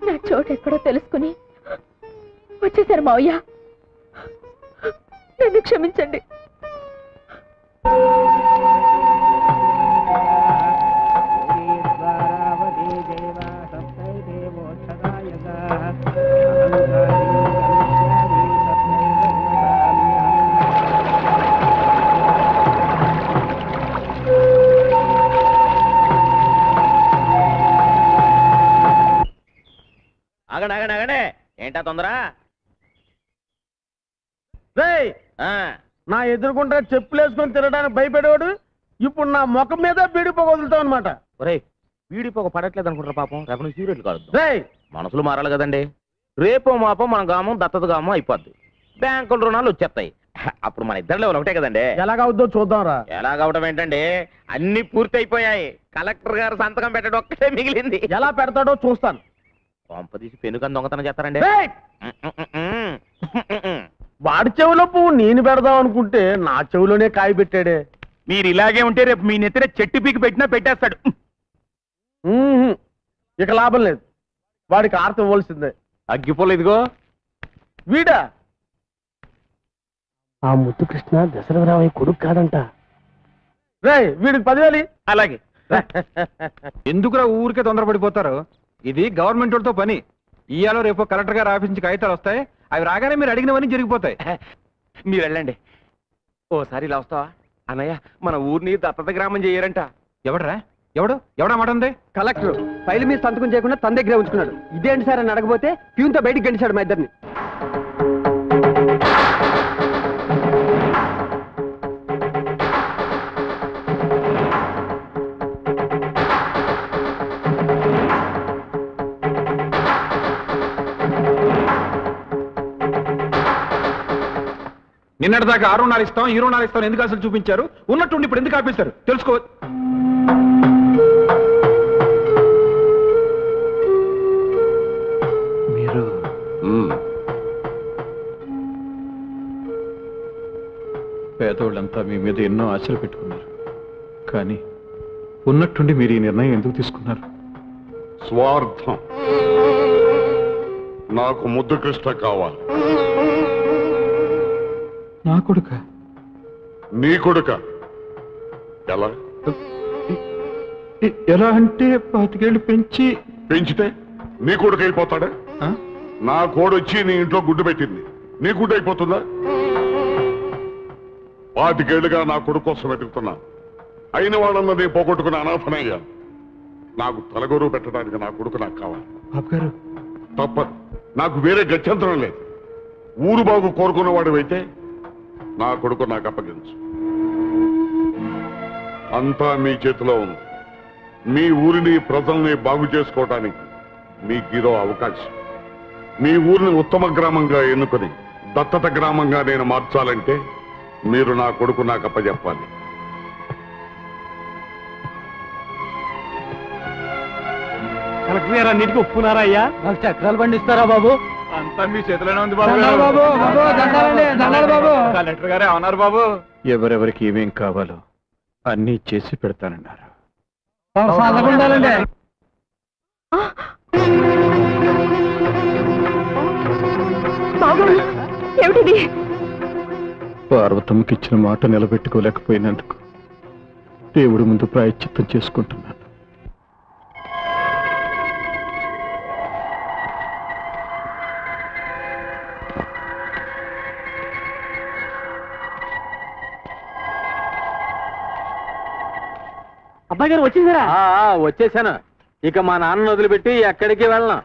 నా చోటు ఎక్కడో తెలుసుకుని వచ్చేసారు మావయ్య. నన్ను క్షమించండి. ఆగండి ఆగండి ఆగండి, ఏంటా తొందర? నా ఎదురుకుంటా చెప్పులు వేసుకొని తిరగడానికి భయపడేవాడు ఇప్పుడు నా ముఖం మీద బీడిపోక వదులుతావు అనమాట. ఒరే, వీడిపోక పడట్లేదు అనుకుంటారు పాపం. రేపు సీరియట్లు కాదు, మనసులు మారాలి కదండి. రేపో మాపో మన గామం దత్తత గామం అయిపోద్ది, బ్యాంకుల రుణాలు వచ్చేస్తాయి. అప్పుడు మన ఇద్దరు లెవెల్ ఒకటే కదండి. ఎలాగవుద్దో చూద్దాం రా. ఎలాగవడం ఏంటండి, అన్ని పూర్తి అయిపోయాయి. కలెక్టర్ గారు సంతకం పెట్టడం ఒక్కటే మిగిలింది. ఎలా పెడతాడో చూస్తాను. కొంపదీసి పెనుకని దొంగతనం చేస్తారండి. వాడి చెవిలో పువ్వు నేను పెడదాం అనుకుంటే నా చెవిలోనే కాయ పెట్టాడే. మీరు ఇలాగే ఉంటే రేపు మీ నెత్తిన చెట్టు పీకి పెట్టినా పెట్టేస్తాడు. ఇక లాభం లేదు, వాడికి ఆర్త ఇవ్వాల్సిందే. అగ్గిపోలు ఇదిగో. వీడా ఆ ముద్దు కృష్ణ దశరథరామయ్య కొడుకు కాదంట. వీడికి 10,000. అలాగే. ఎందుకురా ఊరికే తొందరపడిపోతారు? ఇది గవర్నమెంట్ వాళ్ళతో పని. ఇయ్యాలో రేపు కలెక్టర్ గారు ఆఫీస్ నుంచి కాగితాలు వస్తాయి. అవి రాగానే మీరు అడిగినవన్నీ జరిగిపోతాయి. మీరు వెళ్ళండి. ఓసారి ఇలా వస్తావా? అన్నయ్య, మన ఊరిని దత్తత గ్రామం చేయరంట. ఎవడరా? ఎవడా మాట ఉంది? కలెక్టర్ ఫైల్ మీద సంతకం చేయకుండా తన దగ్గరే ఉంచుకున్నాడు. ఇదేంటి సార్ అని అడగబోతే ప్యూన్తో బయటికి గంటిశాడు మా ఇద్దరిని. నిన్నటిదాకా 6 రుణాలు ఇస్తాం, ఈ రుణాలు ఇస్తాం ఎందుకు అసలు చూపించారు? ఉన్నట్టుండి ఇప్పుడు ఎందుకు ఆపేశారు తెలుసుకో. మీరు పేదోళ్ళంతా మీ మీద ఎన్నో ఆశలు పెట్టుకున్నారు, కానీ ఉన్నట్టుండి మీరు ఈ నిర్ణయం ఎందుకు తీసుకున్నారు? స్వార్థం. నాకు ముద్దు కృష్ణ కావాలి. నా కొడుక? నీ కొడుక? ఎలా ఎలా అంటే 25 ఏళ్ళు పెంచితే నీ కొడుకు అయిపోతాడా? నా కోడొచ్చి నీ ఇంట్లో గుడ్డు పెట్టింది, నీ గుడ్డు అయిపోతుందా? 25 ఏళ్ళుగా నా కొడుకు కోసం వెతుకుతున్నా. అయిన వాళ్ళన్నది పోగొట్టుకుని అనాథనయ్యా. నాకు తలగొరువు పెట్టడానికి నా కొడుకు నాకు కావాలి. బాబుగారు తప్పదు, నాకు వేరే గత్యంతరం లేదు. ఊరు బాగు కోరుకున్నవాడు అయితే నా కొడుకు నాకు అప్పగించు. అంతా మీ చేతిలో ఉంది. మీ ఊరిని ప్రజల్ని బాగు చేసుకోవటానికి మీకు ఇదో అవకాశం. మీ ఊరిని ఉత్తమ గ్రామంగా ఎన్నుకొని దత్తత గ్రామంగా నేను మార్చాలంటే మీరు నా కొడుకు నాకు అప్పచెప్పాలి. కలెక్టర్ గారు అన్నిటికీ ఒప్పుకున్నారా అయ్యా? నాకు చక్రాలు పండిస్తారా బాబు? అంతా మీ చేతిలోనే ఉంది బాబు. కలెక్టర్ గారే అవునారు బాబు. ఎవరెవరికి ఏమేం కావాలో అన్నీ చేసి పెడతానన్నారు. ఏమిటిది? పార్వతమ్మకి ఇచ్చిన మాట నిలబెట్టుకోలేకపోయినందుకు దేవుడి ముందు ప్రాయశ్చిత్తం చేసుకుంటున్నాను. అబ్బాయి గారు వచ్చేసారా? వచ్చేసాను. ఇక మా నాన్న వదిలిపెట్టి ఎక్కడికి వెళ్ళను.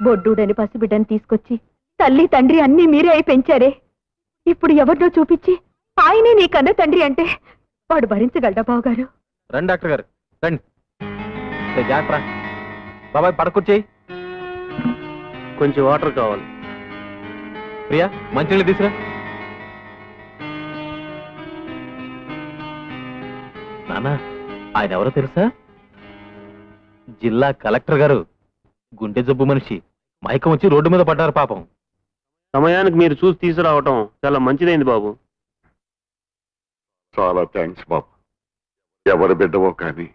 బొడ్డూడని పసిబిడ్డని తీసుకొచ్చి తల్లి తండ్రి అన్నీ మీరే అయి పెంచారే. ఇప్పుడు ఎవరినో చూపించి ఆయనే నీ కన్న తండ్రి అంటే వాడు భరించగలడా బావగారు? రండి డాక్టర్ గారు రండి. జాగ్రత్త బాబాయ్, పడకొచ్చేయి. కొంచెం వాటర్ కావాలి. ప్రియా, మంచినీళ్ళు తీసురా. నానా, ఆయన ఎవరో తెలుసా? జిల్లా కలెక్టర్ గారు. గుండె జబ్బు మనిషి, మైకం వచ్చి రోడ్డు మీద పడ్డారు పాపం. సమయానికి మీరు చూసి తీసుకురావటం చాలా మంచిదైంది బాబు. చాలా థ్యాంక్స్ బాబు. ఎవరి బిడ్డవో కానీ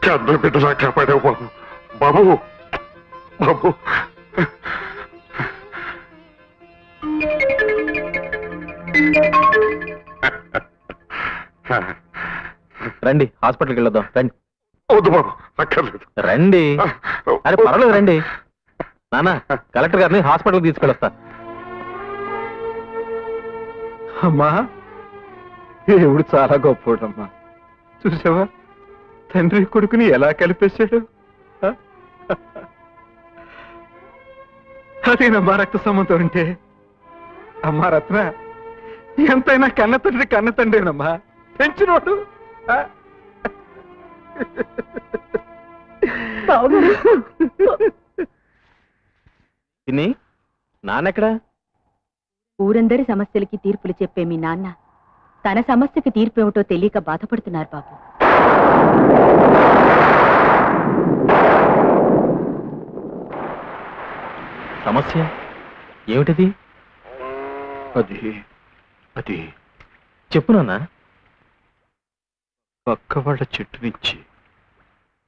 కన్న బిడ్డలా కాపాడావు బాబు. బాబు బాబు రండి, హాస్పిటల్కి వెళ్ళొద్దాం. రండి. వద్దు బాబు, అక్కర్లేదు. రండి. అరే పర్వాలేదు, రండి. నాన్న, కలెక్టర్ గారిని హాస్పిటల్కి తీసుకెళ్ళొస్తా. అమ్మా, దేవుడు చాలా గొప్పోడమ్మా. చూసావా, తండ్రి కొడుకుని ఎలా కలిపేశాడు. అదేనమ్మా రక్త సంబంధం అంటే. అమ్మా రత్న, ఎంతైనా కన్న తండ్రేనమ్మా, పెంచినోడు. పిన్ని, నాన్నెక్కడా? ఊరందరి సమస్యలకి తీర్పులు చెప్పే మీ నాన్న తన సమస్యకి తీర్పు ఏమిటో తెలియక బాధపడుతున్నారు బాబు. సమస్య ఏమిటిది? అది చెప్పు నాన్న. పక్క వాళ్ళ చెట్టు నుంచి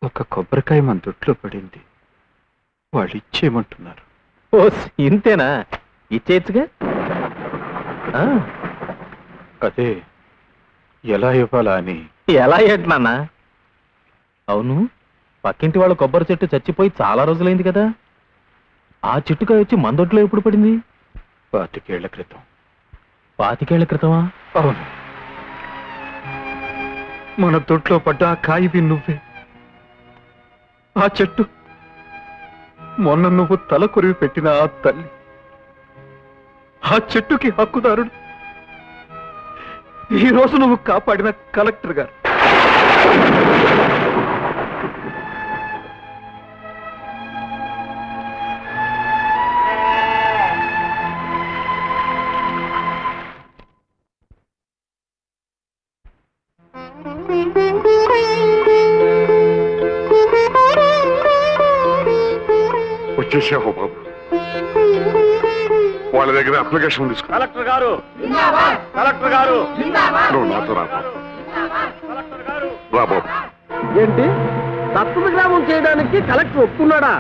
ఒక కొబ్బరికాయ మన దొడ్లో పడింది. వాళ్ళు ఇచ్చేయమంటున్నారు. ఓ, ఇంతేనా? ఇచ్చేయచ్చుగా. అదే ఎలా ఇవ్వాలా అని. ఎలా ఏంటి నాన్న? అవును, పక్కింటి వాళ్ళ కొబ్బరి చెట్టు చచ్చిపోయి చాలా రోజులైంది కదా. ఆ చెట్టుకాయ వచ్చి మన దొడ్లో ఎప్పుడు పడింది? 25 ఏళ్ల క్రితం. 25 ఏళ్ల క్రితమా? అవును, మన దొడ్లో పడ్డ ఆ కాయివి నువ్వే. ఆ చెట్టు మొన్న నువ్వు తల కొరివి పెట్టిన ఆ తల్లి. ఆ చెట్టుకి హక్కుదారుడు ఈ రోజు నువ్వు కాపాడిన కలెక్టర్ గారు. వచ్చేసావు బాబు. వాళ్ళ దగ్గర అప్లికేషన్ తీసుకో. కలెక్టర్ గారు, కలెక్టర్ గారు, నువ్వు నాతో రా బాబు. రా బాబు. ఏంటి దత్తత గ్రామం చేయడానికి కలెక్టర్ ఒప్పుకున్నాడా?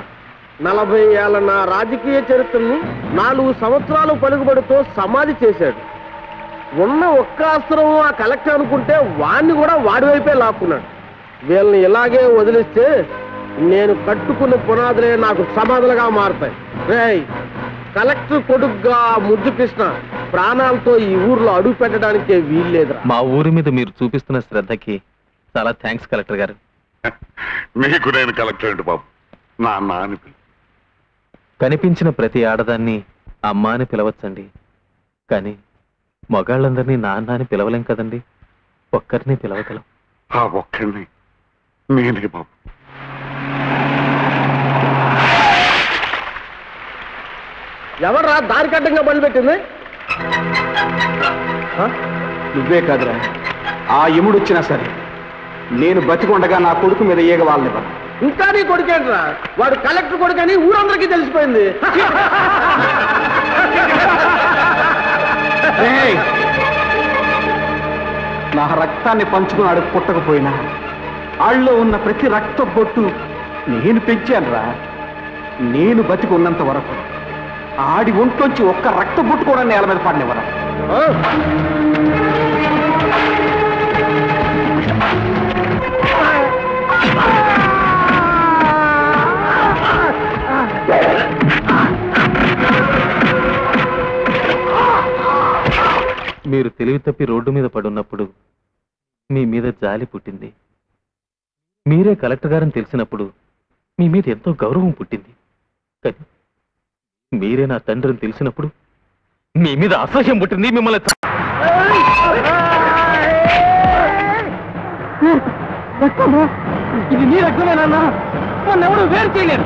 40 ఏళ్ల నా రాజకీయ చరిత్రను 4 సంవత్సరాలు పలుకుబడితో సమాధి చేశాడు. ఉన్న ఒక్క అస్త్రం ఆ కలెక్టర్ అనుకుంటే వాణ్ణి కూడా వాడి వైపే లాక్కున్నాడు. వీళ్ళని ఇలాగే వదిలిస్తే నేను కట్టుకున్న పునాదులే నాకు సమాధులుగా మారుతాయి. రేయ్, కలెక్టర్ కొడుకుగా ముద్దు కృష్ణ ప్రాణాలతో ఈ ఊర్లో అడుగు పెట్టడానికే వీల్లేదురా. మా ఊరి మీద మీరు చూపిస్తున్న శ్రద్ధకి చాలా థ్యాంక్స్ కలెక్టర్ గారు. నీకు నేను కలెక్టర్ ఏంటి బాబు? నాన్న అని పిలు. కనిపించిన ప్రతి ఆడదాన్ని అమ్మ అని పిలవచ్చండి, కానీ మగాళ్ళందరినీ నాన్న అని పిలవలేం కదండి. ఒక్కరిని పిలవగలం. ఆ ఒక్కడిని నేనే బాబు. ఎవడరా దారి కట్టంగా బండి పెట్టింది? నువ్వే కాదురా, ఆ యముడు వచ్చినా సరే నేను బతికొండగా నా కొడుకు మీద ఈగ వాళ్ళనివ్వను. ఇంకా నీ కొడుకేంట్రా? వాడు కలెక్టర్ కొడుకని ఊరందరికీ తెలిసిపోయింది. ఏయ్! నా రక్తాన్ని పంచుకున్నాడు పుట్టకపోయినా ఆళ్ళలో ఉన్న ప్రతి రక్త బొట్టు నేను పెంచానురా. నేను బతికి ఉన్నంత వరకు ఆడి ఒంట్లోంచి ఒక్క రక్త బొట్టు కూడా నేల మీద పడినవరా. మీరు తెలివి తప్పి రోడ్డు మీద పడున్నప్పుడు మీ మీద జాలి పుట్టింది. మీరే కలెక్టర్ గారని తెలిసినప్పుడు మీ మీద ఎంతో గౌరవం పుట్టింది. కానీ మీరే నా తండ్రిని తెలిసినప్పుడు మీ మీద అసహ్యం పుట్టింది. మిమ్మల్ని ఇది నీ రక్తమేనా? నన్నెవడు వేరు చేయలేరు.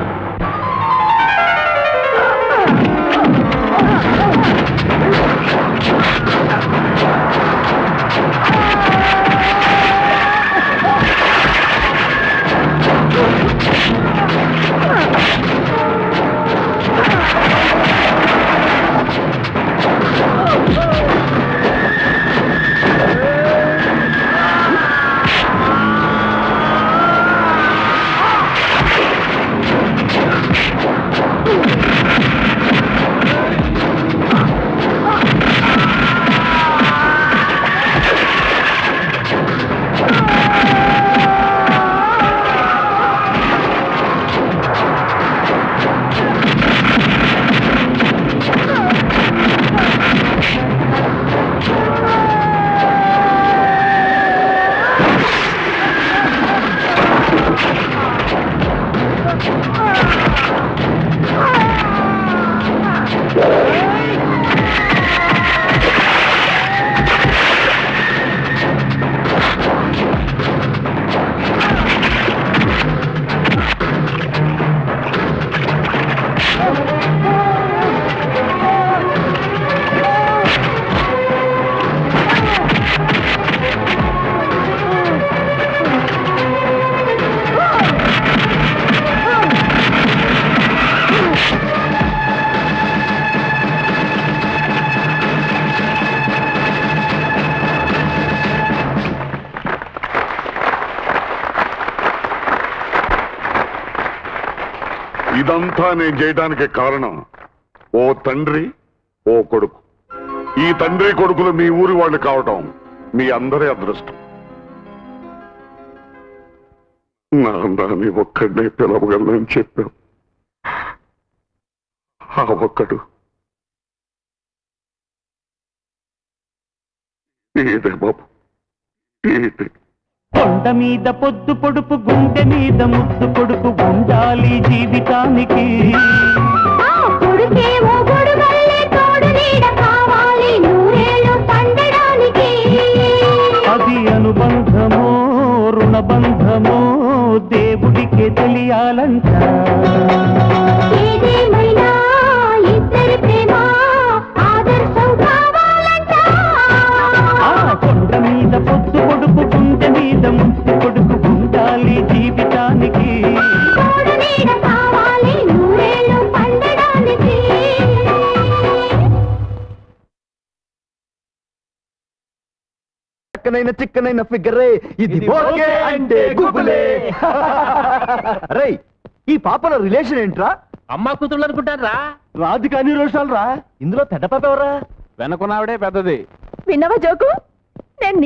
ఇదంతా నేను చేయడానికి కారణం ఓ తండ్రి ఓ కొడుకు. ఈ తండ్రి కొడుకులు మీ ఊరి వాళ్ళు కావటం మీ అందరి అదృష్టం. నాన్నని ఒక్కడినే పిలవగలనని చెప్పావు. ఆ ఒక్కడు ఏదే బాబు ఏదే. కొండ మీద పొద్దు పొడుపు, గుండె మీద ముద్దు కొడుకు ఉండాలి జీవితానికి. అది అనుబంధమో రుణబంధమో దేవుడికే తెలియాలంట. కొండ మీద పొద్దు పొడుపు, గుండె మీద ముద్దు కొడుకు ఉండాలి జీవితానికి. చిక్కనైన ఫిగరే ఇది ఓకే అంటే గుబులే. రే ఈ పాపల రిలేషన్ ఏంట్రా? అమ్మా కూతుళ్ళు అనుకుంటారా? రాధిక అన్ని రోషాలు రా. ఇందులో పెద్ద పాప ఎవరా? వెనకున్నావిడే పెద్దది. విన్నవా జోకు? నేను